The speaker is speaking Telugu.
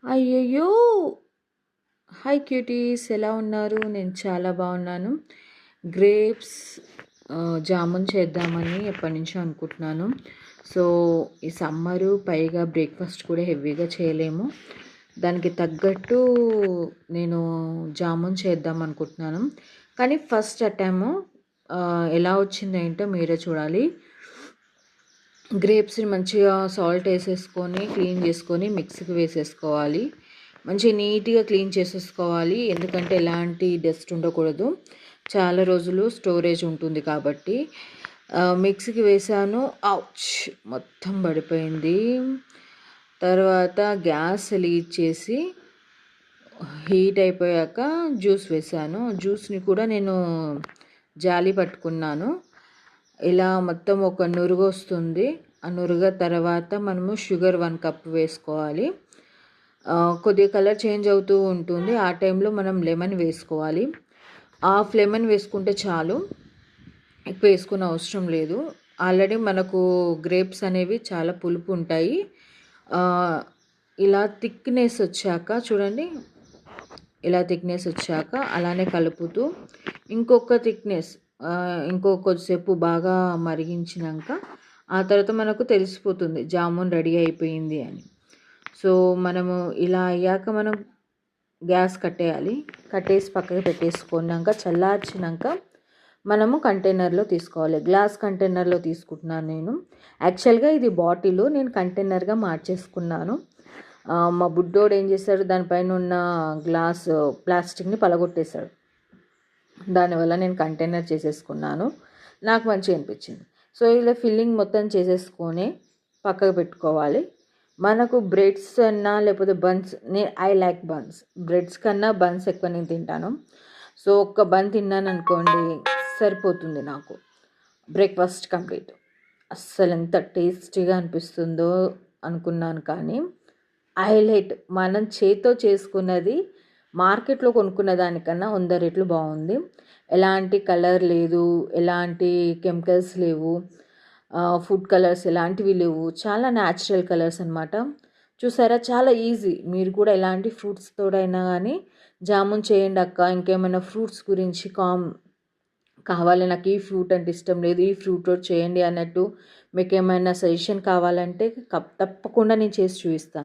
అయ్యయ్యో! హాయ్ క్యూటీస్ ఎలా ఉన్నారు? నేను చాలా బాగున్నాను. గ్రేప్స్ జామున్ చేద్దామని ఎప్పటినుంచో అనుకుంటున్నాను. సో, ఈ సమ్మరు పైగా బ్రేక్‌ఫాస్ట్ కూడా హెవీగా చేయలేము. దానికి తగ్గట్టు నేను జామున్ చేద్దాం అనుకుంటున్నాను. కానీ ఫస్ట్ అటెంప్ట్ ఎలా వచ్చిందో ఏంటో మీరే చూడాలి. గ్రేప్స్‌ని మంచిగా సాల్ట్ ఏసేసుకొని, క్లీన్ చేసుకొని మిక్సీకి వేసేసుకోవాలి. మంచిగా నీట్‌గా క్లీన్ చేసేసుకోవాలి. ఎందుకంటే ఎలాంటి డస్ట్ ఉండకూడదు. చాలా రోజులు స్టోరేజ్ ఉంటుంది కాబట్టి. మిక్సీకి వేసాను. ఔచ్! మొత్తం పడిపోయింది. తర్వాత గ్యాస్ వెలిగించేసి హీట్ అయిపోయాక జ్యూస్ వేసాను. జ్యూస్‌ని కూడా నేను జాలి పట్టుకున్నాను. ఇలా మొత్తం ఒక నురుగొస్తుంది. ఆ నురుగ తర్వాత మనము షుగర్ 1 కప్ వేసుకోవాలి. కొద్దిగా కలర్ చేంజ్ అవుతూ ఉంటుంది. ఆ టైంలో మనం లెమన్ వేసుకోవాలి. హాఫ్ లెమన్ వేసుకుంటే చాలు. ఎక్కువ వేసుకునే అవసరం లేదు. ఆల్రెడీ మనకు గ్రేప్స్ అనేవి చాలా పులుపు ఉంటాయి. ఇలా థిక్‌నెస్ వచ్చాక చూడండి. ఇలా థిక్‌నెస్ వచ్చాక అలానే కలుపుతూ ఇంకొక థిక్‌నెస్ ఇంకో కొద్దిసేపు బాగా మరిగించినాక ఆ తర్వాత మనకు తెలిసిపోతుంది జామున్ రెడీ అయిపోయింది అని. సో, మనము ఇలా అయ్యాక మనం గ్యాస్ కట్టేయాలి. కట్టేసి పక్కకు పెట్టేసుకున్నాక చల్లార్చినాక మనము కంటైనర్లో తీసుకోవాలి. గ్లాస్ కంటైనర్లో తీసుకుంటున్నాను నేను. యాక్చువల్గా ఇది బాటిల్ నేను కంటైనర్గా మార్చేసుకున్నాను. మా బుడ్డోడు ఏం చేశాడు, దానిపైన ఉన్న గ్లాస్ ప్లాస్టిక్ని పలగొట్టేశాడు. దానివల్ల నేను కంటైనర్ చేసేసుకున్నాను. నాకు మంచిగా అనిపించింది. సో, ఇలా ఫిల్లింగ్ మొత్తం చేసేసుకొని పక్కకు పెట్టుకోవాలి. మనకు బ్రెడ్స్ అన్నా లేకపోతే buns, I like buns. Breads కన్నా బన్స్ ఎక్కువ నేను తింటాను. సో, ఒక్క బన్ తిన్నాను అనుకోండి సరిపోతుంది నాకు. Breakfast complete. అస్సలు ఎంత టేస్టీగా అనిపిస్తుందో అనుకున్నాను. కానీ హైలైట్ మనం చేత్తో చేసుకున్నది మార్కెట్లో కొనుక్కున్న దానికన్నా 100 రెట్లు బాగుంది. ఎలాంటి కలర్ లేదు, ఎలాంటి కెమికల్స్ లేవు, ఫుడ్ కలర్స్ ఎలాంటివి లేవు. చాలా న్యాచురల్ కలర్స్ అనమాట. చూసారా, చాలా ఈజీ. మీరు కూడా ఎలాంటి ఫ్రూట్స్ తోడైనా కానీ జామున్ చేయండి అక్క, ఇంకేమైనా ఫ్రూట్స్ గురించి కావాలి, నాకు ఈ ఫ్రూట్ అంటే ఇష్టం లేదు, ఈ ఫ్రూట్ చేయండి అన్నట్టు మీకు ఏమైనా సజెషన్ కావాలంటే తప్పకుండా నేను చేసి చూపిస్తాను.